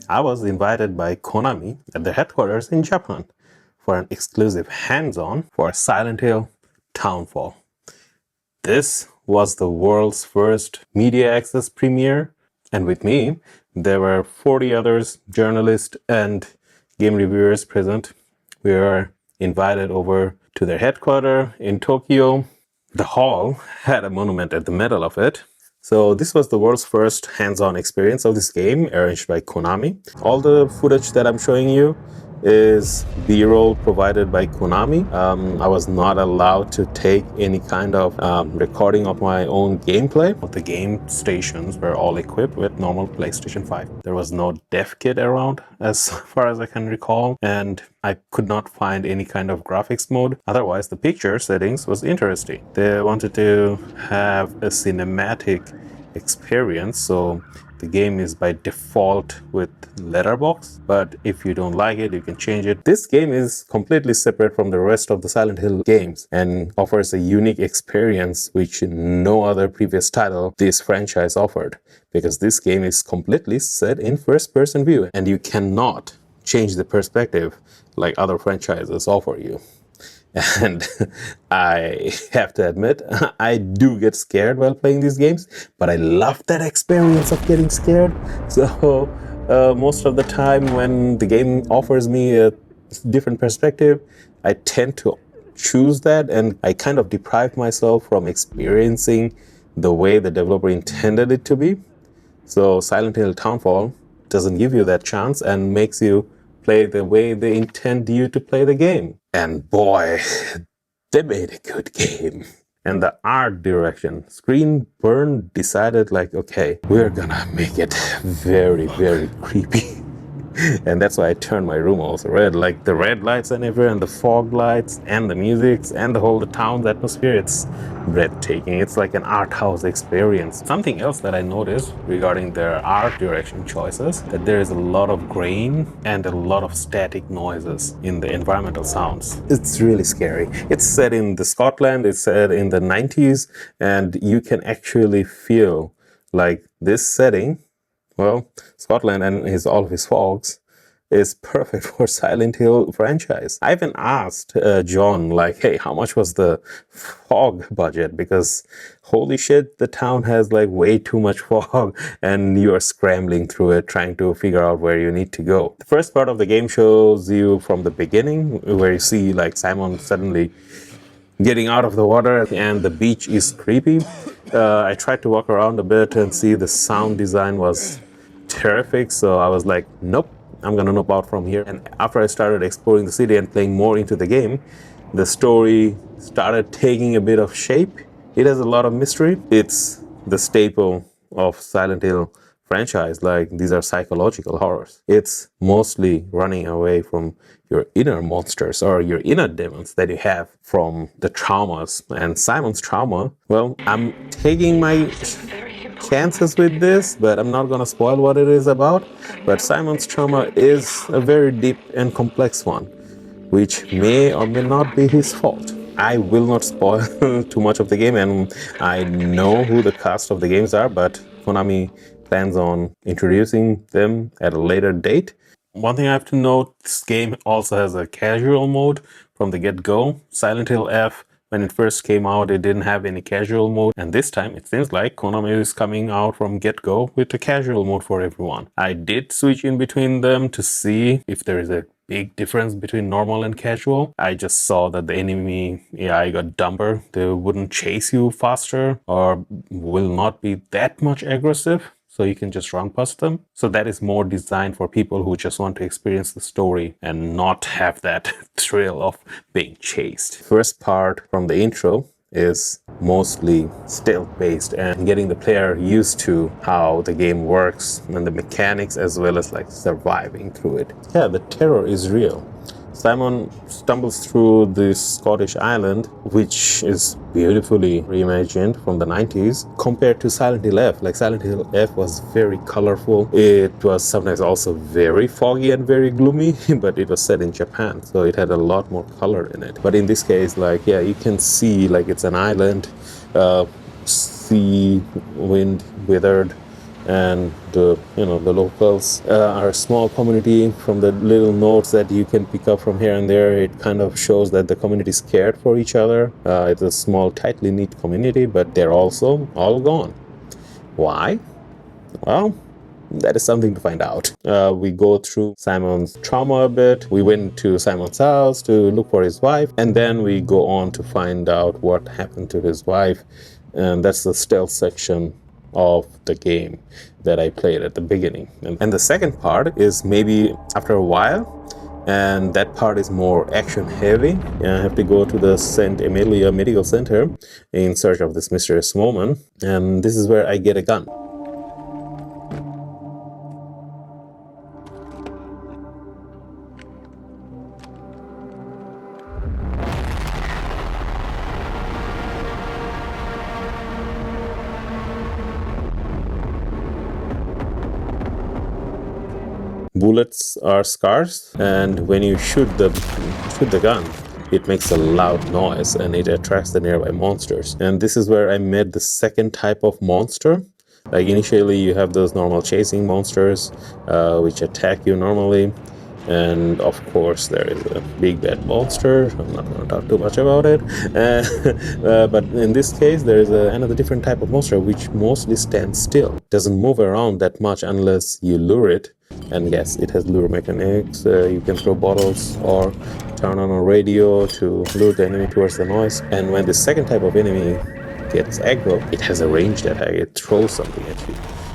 I was invited by Konami at their headquarters in Japan for an exclusive hands-on for Silent Hill Townfall. This was the world's first media access premiere, and with me, there were 40 others, journalists and game reviewers present. We were invited over to their headquarters in Tokyo. The hall had a monument at the middle of it. So this was the world's first hands-on experience of this game, arranged by Konami. All the footage that I'm showing you is B-roll provided by Konami. I was not allowed to take any kind of recording of my own gameplay. The game stations were all equipped with normal PlayStation 5. There was no dev kit around as far as I can recall, and I could not find any kind of graphics mode. Otherwise, the picture settings was interesting. They wanted to have a cinematic experience, so the game is by default with letterbox, but if you don't like it, you can change it. This game is completely separate from the rest of the Silent Hill games and offers a unique experience which no other previous title this franchise offered, because this game is completely set in first-person view and you cannot change the perspective like other franchises offer you. And I have to admit, I do get scared while playing these games, but I love that experience of getting scared. So most of the time when the game offers me a different perspective, I tend to choose that, and I kind of deprive myself from experiencing the way the developer intended it to be. So Silent Hill Townfall doesn't give you that chance and makes you play the way they intend you to play the game. And boy, they made a good game. And the art direction, Screenburn decided like, okay, we're gonna make it very, very creepy. And that's why I turned my room also red, like the red lights and everywhere, and the fog lights and the music and the town's atmosphere. It's breathtaking. It's like an art house experience. Something else that I noticed regarding their art direction choices, that there is a lot of grain and a lot of static noises in the environmental sounds. It's really scary. It's set in the Scotland, it's set in the 90s, and you can actually feel like this setting, well, Scotland and all of his fogs is perfect for Silent Hill franchise. I even asked John, like, hey, how much was the fog budget? Because holy shit, the town has like way too much fog and you are scrambling through it trying to figure out where you need to go. The first part of the game shows you from the beginning where you see like Simon suddenly getting out of the water and the beach is creepy. I tried to walk around a bit and see the sound design was terrific, so I was like, nope, I'm gonna nope out from here. And after I started exploring the city and playing more into the game, the story started taking a bit of shape. It has a lot of mystery. It's the staple of Silent Hill franchise, like these are psychological horrors. It's mostly running away from your inner monsters or your inner demons that you have from the traumas. And Simon's trauma, well, I'm taking my chances with this, but I'm not gonna spoil what it is about. But Simon's trauma is a very deep and complex one, which may or may not be his fault. I will not spoil too much of the game, and I know who the cast of the games are, but Konami plans on introducing them at a later date. One thing I have to note, this game also has a casual mode from the get-go. Silent Hill F, when it first came out, it didn't have any casual mode, and this time it seems like Konami is coming out from get-go with a casual mode for everyone. I did switch in between them to see if there is a big difference between normal and casual. I just saw that the enemy AI got dumber. They wouldn't chase you faster or will not be that much aggressive, so you can just run past them. So that is more designed for people who just want to experience the story and not have that thrill of being chased. First part from the intro is mostly stealth-based and getting the player used to how the game works and the mechanics, as well as like surviving through it. Yeah, the terror is real. Simon stumbles through this Scottish island, which is beautifully reimagined from the 90s, compared to Silent Hill F. Like Silent Hill F was very colorful. It was sometimes also very foggy and very gloomy, but it was set in Japan, so it had a lot more color in it. But in this case, like, yeah, you can see like it's an island, sea, wind, withered, and the the locals are a small community. From the little notes that you can pick up from here and there, it kind of shows that the community is cared for each other. It's a small, tightly knit community, but they're also all gone. Why? Well, that is something to find out. We go through Simon's trauma a bit. We went to Simon's house to look for his wife, and then we go on to find out what happened to his wife. And that's the stealth section of the game that I played at the beginning. And the second part is maybe after a while, and that part is more action heavy. I have to go to the St. Emilia Medical Center in search of this mysterious woman, and this is where I get a gun. Bullets are scarce, and when you shoot the gun, it makes a loud noise and it attracts the nearby monsters. And this is where I met the second type of monster. Like initially you have those normal chasing monsters which attack you normally, and of course there is a big bad monster. I'm not going to talk too much about it, but in this case there is another different type of monster which mostly stands still, doesn't move around that much unless you lure it. And yes, it has lure mechanics. You can throw bottles or turn on a radio to lure the enemy towards the noise. And when the second type of enemy gets aggro, it has a ranged attack. It throws something at you,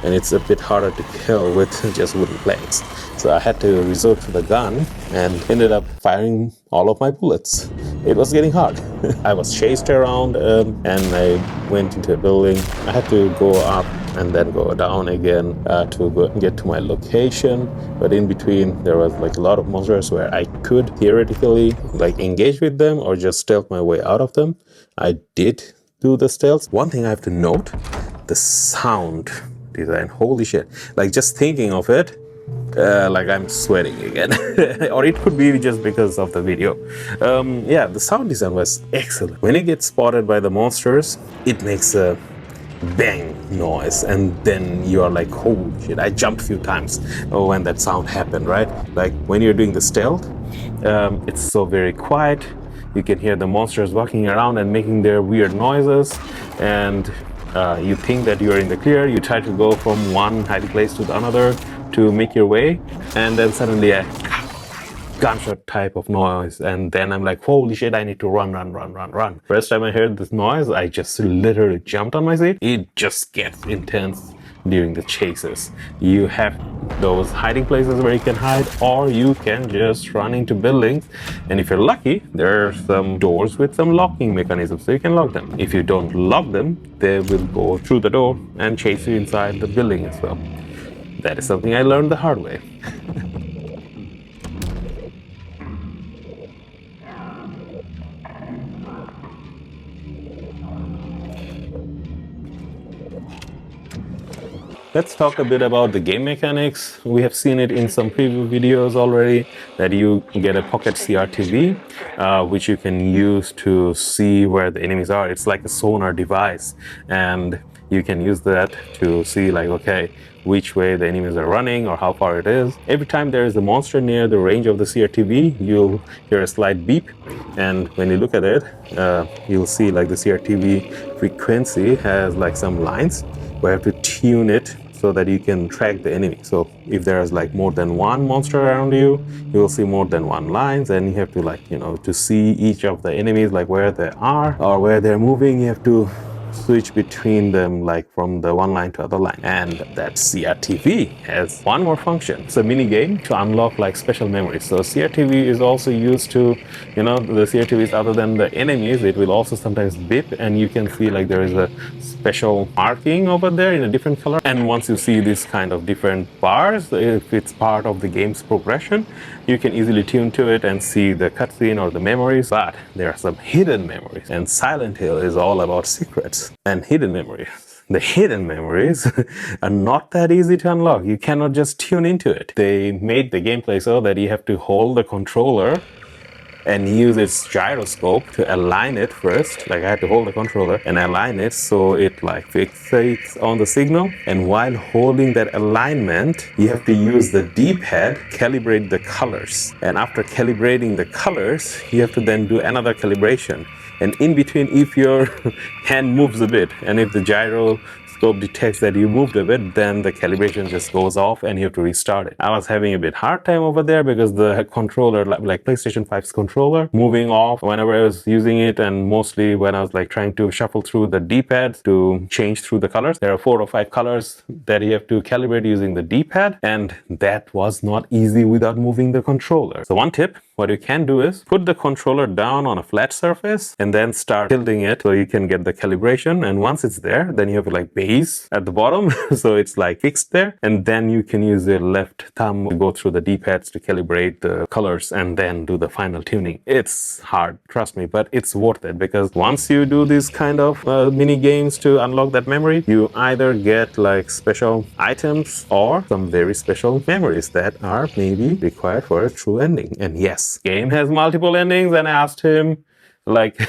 and it's a bit harder to kill with just wooden planks. So I had to resort to the gun and ended up firing all of my bullets. It was getting hard. I was chased around and I went into a building. I had to go up and then go down again to get to my location. But in between there was like a lot of monsters where I could theoretically like engage with them or just stealth my way out of them. I did do the stealth. One thing I have to note, the sound design. Holy shit. Like just thinking of it, like I'm sweating again. Or it could be just because of the video. Yeah, the sound design was excellent. When it gets spotted by the monsters, it makes a bang noise, and then you are like, holy shit. I jumped a few times when that sound happened, right? Like when you're doing the stealth, it's so very quiet. You can hear the monsters walking around and making their weird noises, and you think that you're in the clear. You try to go from one hiding place to another to make your way, and then suddenly a gunshot type of noise, and then I'm like, holy shit, I need to run. First time I heard this noise, I just literally jumped on my seat. It just gets intense during the chases. You have those hiding places where you can hide, or you can just run into buildings, and if you're lucky, there are some doors with some locking mechanisms, so you can lock them. If you don't lock them, they will go through the door and chase you inside the building as well. That is something I learned the hard way. Let's talk a bit about the game mechanics. We have seen it in some preview videos already, that you get a pocket CRT TV, which you can use to see where the enemies are. It's like a sonar device, and you can use that to see like, okay, which way the enemies are running or how far it is. Every time there is a monster near the range of the CRT, you'll hear a slight beep, and when you look at it, you'll see like the CRT frequency has like some lines where you have to tune it so that you can track the enemy. So if there's like more than one monster around you, you will see more than one lines, and you have to like, to see each of the enemies, like where they are or where they're moving. You have to switch between them, like from the one line to other line. And that CRTV has one more function. It's a mini game to unlock like special memories. So CRTV is also used to, the CRTVs, other than the enemies, it will also sometimes beep, and you can see like there is a special marking over there in a different color. And once you see this kind of different bars, if it's part of the game's progression, you can easily tune to it and see the cutscene or the memories. But there are some hidden memories, and Silent Hill is all about secrets and hidden memories. The hidden memories are not that easy to unlock. You cannot just tune into it. They made the gameplay so that you have to hold the controller and use its gyroscope to align it first. Like I had to hold the controller and align it so it like fixates on the signal. And while holding that alignment, you have to use the D-pad, calibrate the colors. And after calibrating the colors, you have to then do another calibration. And in between, if your hand moves a bit and if the gyroscope detects that you moved a bit, then the calibration just goes off and you have to restart it. I was having a bit hard time over there because the controller, like PlayStation 5's controller, moving off whenever I was using it, and mostly when I was like trying to shuffle through the D-pad to change through the colors. There are 4 or 5 colors that you have to calibrate using the D-pad, and that was not easy without moving the controller. So one tip, what you can do is put the controller down on a flat surface and then start tilting it so you can get the calibration. And once it's there, then you have like base at the bottom so it's like fixed there, and then you can use your left thumb to go through the D-pads to calibrate the colors and then do the final tuning. It's hard, trust me, but it's worth it, because once you do these kind of mini games to unlock that memory, you either get like special items or some very special memories that are maybe required for a true ending. And yes, game has multiple endings, and I asked him, like,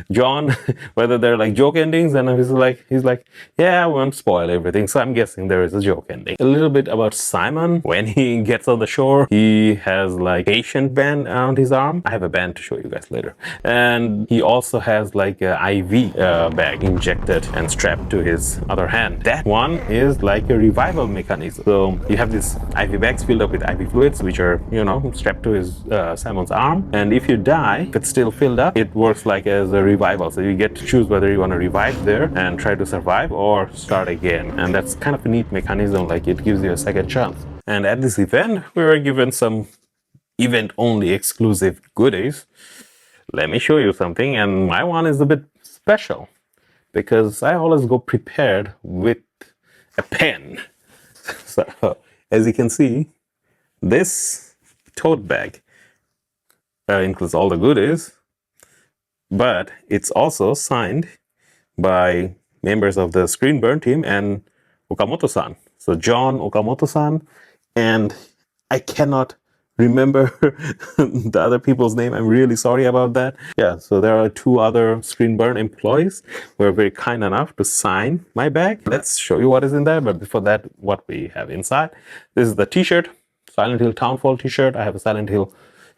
John, whether they're like joke endings, and he's like, yeah, I won't spoil everything, so I'm guessing there is a joke ending. A little bit about Simon. When he gets on the shore, he has like patient band around his arm. I have a band to show you guys later. And he also has like a IV bag injected and strapped to his other hand. That one is like a revival mechanism. So you have these IV bags filled up with IV fluids, which are, you know, strapped to his Simon's arm. And if you die, if it's still filled up, it works like as a revival. So you get to choose whether you want to revive there and try to survive or start again. And that's kind of a neat mechanism, like it gives you a second chance. And at this event, we were given some event only exclusive goodies. Let me show you something. And my one is a bit special because I always go prepared with a pen. So as you can see, this tote bag includes all the goodies, but it's also signed by members of the Screen Burn team and Okamoto-san. So John Okamoto-san, and I cannot remember the other people's name. I'm really sorry about that. Yeah, so there are 2 other Screen Burn employees who are very kind enough to sign my bag. Let's show you what is in there, but before that, what we have inside. This is the t-shirt, Silent Hill Townfall t-shirt. I have a Silent Hill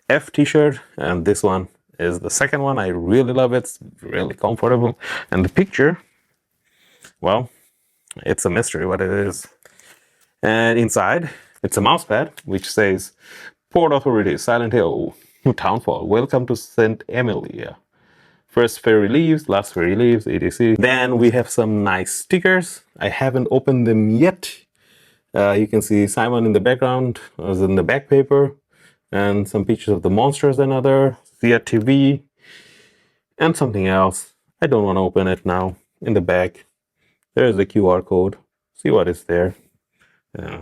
F t-shirt, and this one is the second one. I really love it. It's really comfortable. And the picture, well, it's a mystery what it is. And inside, it's a mouse pad which says, Port Authority, Silent Hill Townfall, welcome to St. Emilia. First fairy leaves, last fairy leaves, etc. Then we have some nice stickers. I haven't opened them yet. You can see Simon in the background, as in the back paper, and some pictures of the monsters and other, CRT TV, and something else. I don't want to open it now. In the back, there is the QR code. See what is there,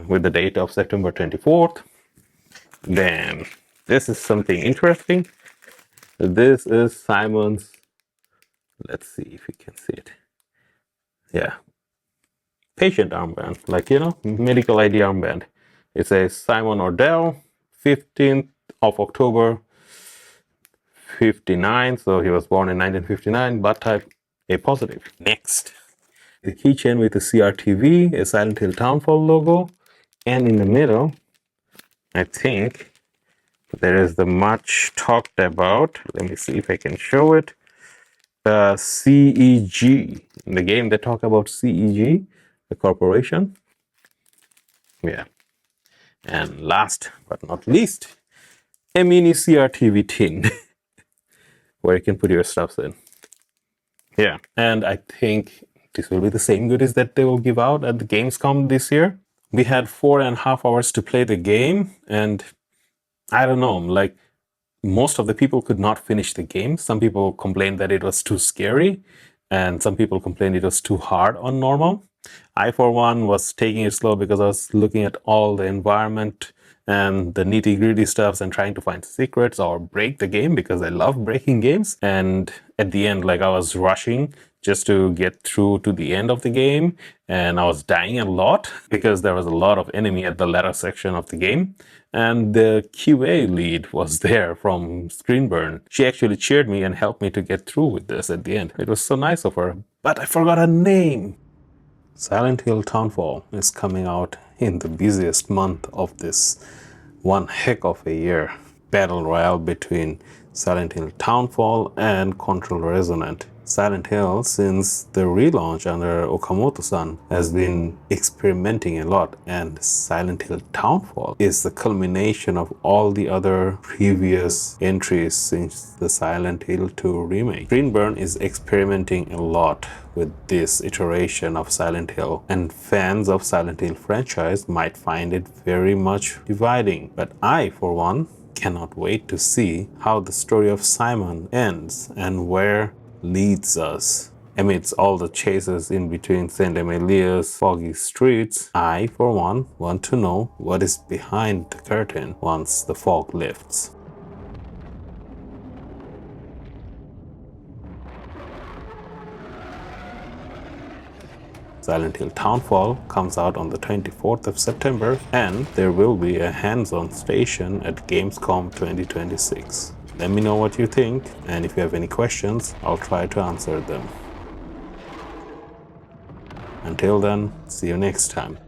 with the date of September 24th. Then, this is something interesting. This is Simon's, let's see if you can see it. Yeah. Patient armband, like, you know, medical ID armband. It says Simon Ordell, 15th of October, 59. So he was born in 1959, blood type A positive. Next, the keychain with the CRTV, a Silent Hill Townfall logo, and in the middle, I think there is the much talked about, let me see if I can show it, CEG. In the game they talk about CEG, the corporation. Yeah. And last but not least, a mini CRTV tin where you can put your stuff in. Yeah, and I think this will be the same goodies that they will give out at the Gamescom this year. We had 4.5 hours to play the game, and I don't know, like, most of the people could not finish the game. Some people complained that it was too scary, and some people complained it was too hard on normal. I, for one, was taking it slow because I was looking at all the environment and the nitty-gritty stuffs and trying to find secrets or break the game, because I love breaking games. And at the end, like, I was rushing just to get through to the end of the game, and I was dying a lot because there was a lot of enemy at the latter section of the game, and the QA lead was there from Screenburn. She actually cheered me and helped me to get through with this at the end. It was so nice of her, but I forgot her name. Silent Hill Townfall is coming out in the busiest month of this one heck of a year. Battle royale between Silent Hill Townfall and Control Resonant. Silent Hill, since the relaunch under Okamoto-san, has been experimenting a lot, and Silent Hill Townfall is the culmination of all the other previous entries since the Silent Hill 2 remake. Greenburn is experimenting a lot with this iteration of Silent Hill, and fans of Silent Hill franchise might find it very much dividing. But I, for one, cannot wait to see how the story of Simon ends and where leads us. Amidst all the chases in between St. Emilia's foggy streets, I, for one, want to know what is behind the curtain once the fog lifts. Silent Hill Townfall comes out on the 24th of September, and there will be a hands-on station at Gamescom 2026. Let me know what you think, and if you have any questions, I'll try to answer them. Until then, see you next time.